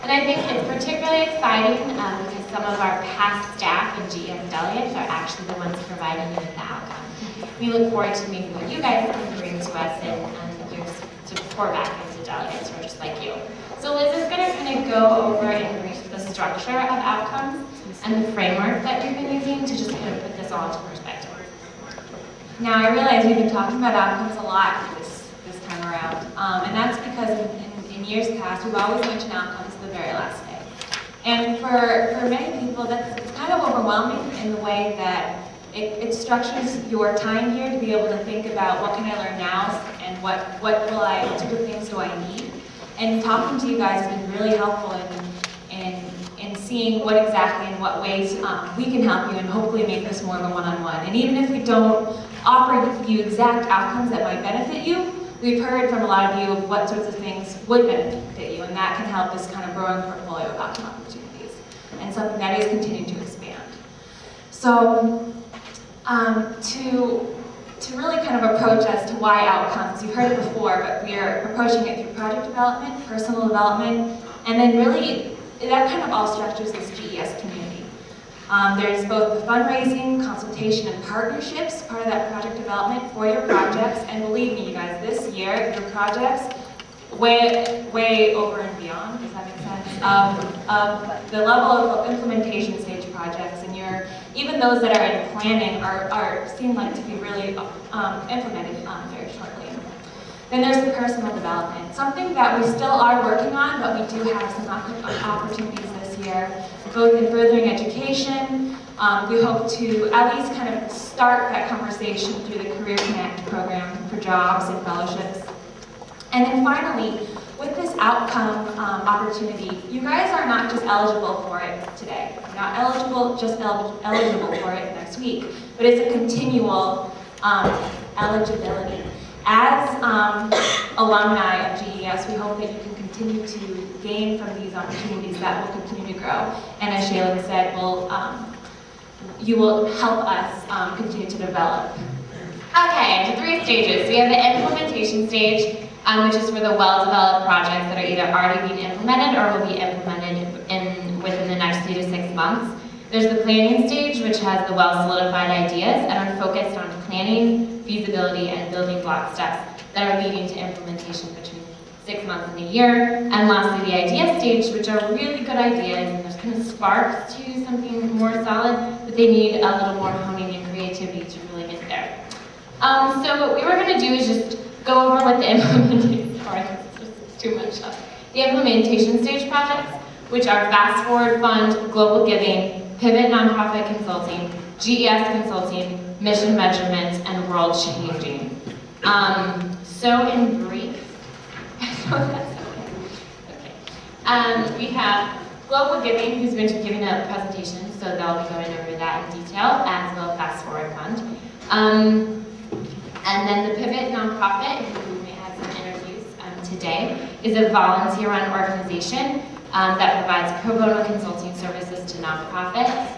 And I think it's particularly exciting because some of our past staff and GES delegates are actually the ones providing you with the outcome. We look forward to meeting what you guys can bring to us and your support back into delegates who are just like you. So Liz is going to kind of go over and brief the structure of outcomes and the framework that we've been using to just kind of put this all into perspective. Now I realize we've been talking about outcomes a lot this time around, and that's because in years past we've always mentioned outcomes the very last day. And for many people it's kind of overwhelming in the way that it structures your time here to be able to think about what can I learn now and what type of things do I need. And talking to you guys has been really helpful in seeing what exactly and what ways we can help you and hopefully make this more of a one-on-one. And even if we don't offer you exact outcomes that might benefit you, we've heard from a lot of you what sorts of things would benefit you, and that can help this kind of growing portfolio of outcome opportunities, and something that is continuing to expand. So to really kind of approach as to why outcomes, you've heard it before, but we are approaching it through project development, personal development, and then really that kind of all structures this GES community. There's both the fundraising, consultation, and partnerships, part of that project development for your projects, and believe me, you guys, this year, your projects, way over and beyond, does that make sense, of the level of implementation stage projects, and even those that are in planning seem like to be really implemented very shortly. Then there's the personal development, something that we still are working on, but we do have some opportunities this year, both in furthering education. We hope to at least kind of start that conversation through the Career Connect program for jobs and fellowships. And then finally, with this outcome opportunity, you guys are not just eligible for it today. You're not eligible for it next week, but it's a continual eligibility. As alumni of GES, we hope that you can continue to gain from these opportunities that will continue to grow. And as Shalyn said, you will help us continue to develop. Okay, into 3 stages. We have the implementation stage, which is for the well-developed projects that are either already being implemented or will be implemented within the next 3 to 6 months. There's the planning stage, which has the well-solidified ideas and are focused on planning, feasibility, and building block steps that are leading to implementation between 6 months and a year. And lastly, the idea stage, which are really good ideas, and there's kind of sparks to something more solid, but they need a little more honing and creativity to really get there. So what we were going to do is just go over what the implementation, sorry, it's too much stuff. The implementation stage projects, which are Fast Forward Fund, Global Giving, Pivot Nonprofit Consulting, GES Consulting, Mission Measurement, and World Changing. So in brief, we have Global Giving, who's going to be giving a presentation, so they'll be going over that in detail, as well as Fast Forward Fund. And then the Pivot Nonprofit, who may have some interviews today, is a volunteer-run organization that provides pro bono consulting services to nonprofits.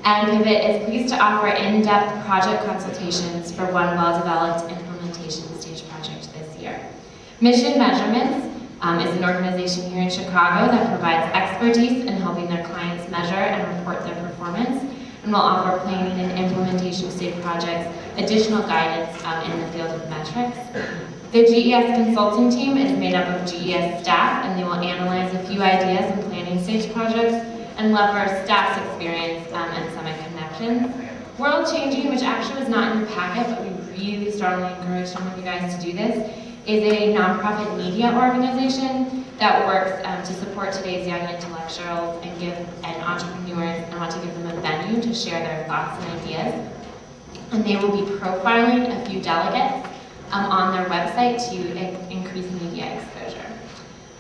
And Pivot is pleased to offer in-depth project consultations for one well-developed implementation stage project this year. Mission Measurements is an organization here in Chicago that provides expertise in helping their clients measure and report their performance, and will offer planning and implementation stage projects additional guidance in the field of metrics. The GES consulting team is made up of GES staff, and they will analyze a few ideas in planning stage projects and leverage staff's experience and summit connections. World Changing, which actually was not in your packet, but we really strongly encourage some of you guys to do this, is a nonprofit media organization that works to support today's young intellectuals and entrepreneurs and want to give them a venue to share their thoughts and ideas. And they will be profiling a few delegates on their website to increase media exposure.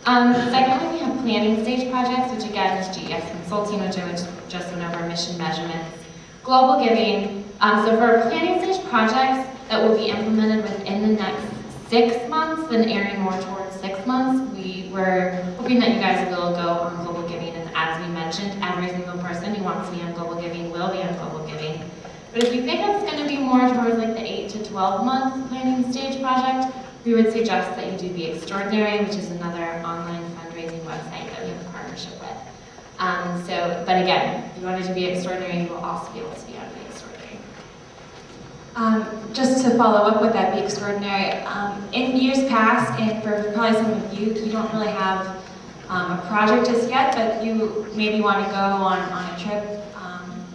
Secondly, we have planning stage projects, which again is GES Consulting, which I just went over, Mission Measurements, Global Giving. So for planning stage projects that will be implemented within the next 6 months, then airing more towards 6 months, we were hoping that you guys will go on Global Giving, and as we mentioned, every single person who wants to be on Global Giving will be on Global Giving. But if you think it's going to be more towards like the 8 to 12 month planning stage project, we would suggest that you do the Extraordinary, which is another online fundraising website that we have a partnership with. But again, if you wanted to be extraordinary, you will also be able to be extraordinary. Just to follow up with that, be extraordinary. In years past, and for probably some of you, you don't really have a project just yet, but you maybe want to go on a trip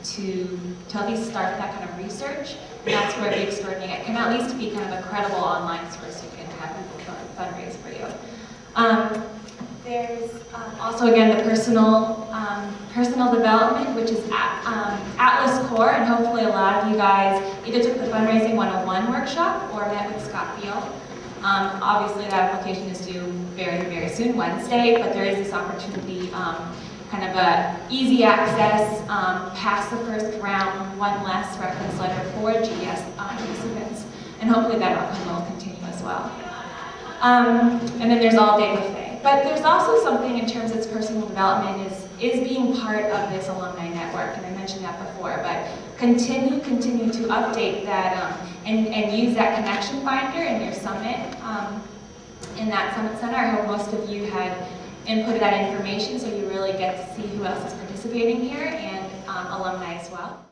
to at least start that kind of research. And that's where Be Extraordinary can at least be kind of a credible online source you can have people fundraise for you. There's also, again, the personal development, which is Atlas Core, and hopefully a lot of you guys either took the Fundraising 101 workshop or met with Scott Beal. Obviously, that application is due very, very soon, Wednesday, but there is this opportunity, kind of a easy access, pass the first round, one less reference letter for GES participants, and hopefully that outcome will continue as well. And then there's all day buffet. But there's also something in terms of its personal development is being part of this alumni network, and I mentioned that before, but continue to update that and use that connection finder in your summit, in that summit center. I hope most of you had inputted that information so you really get to see who else is participating here and alumni as well.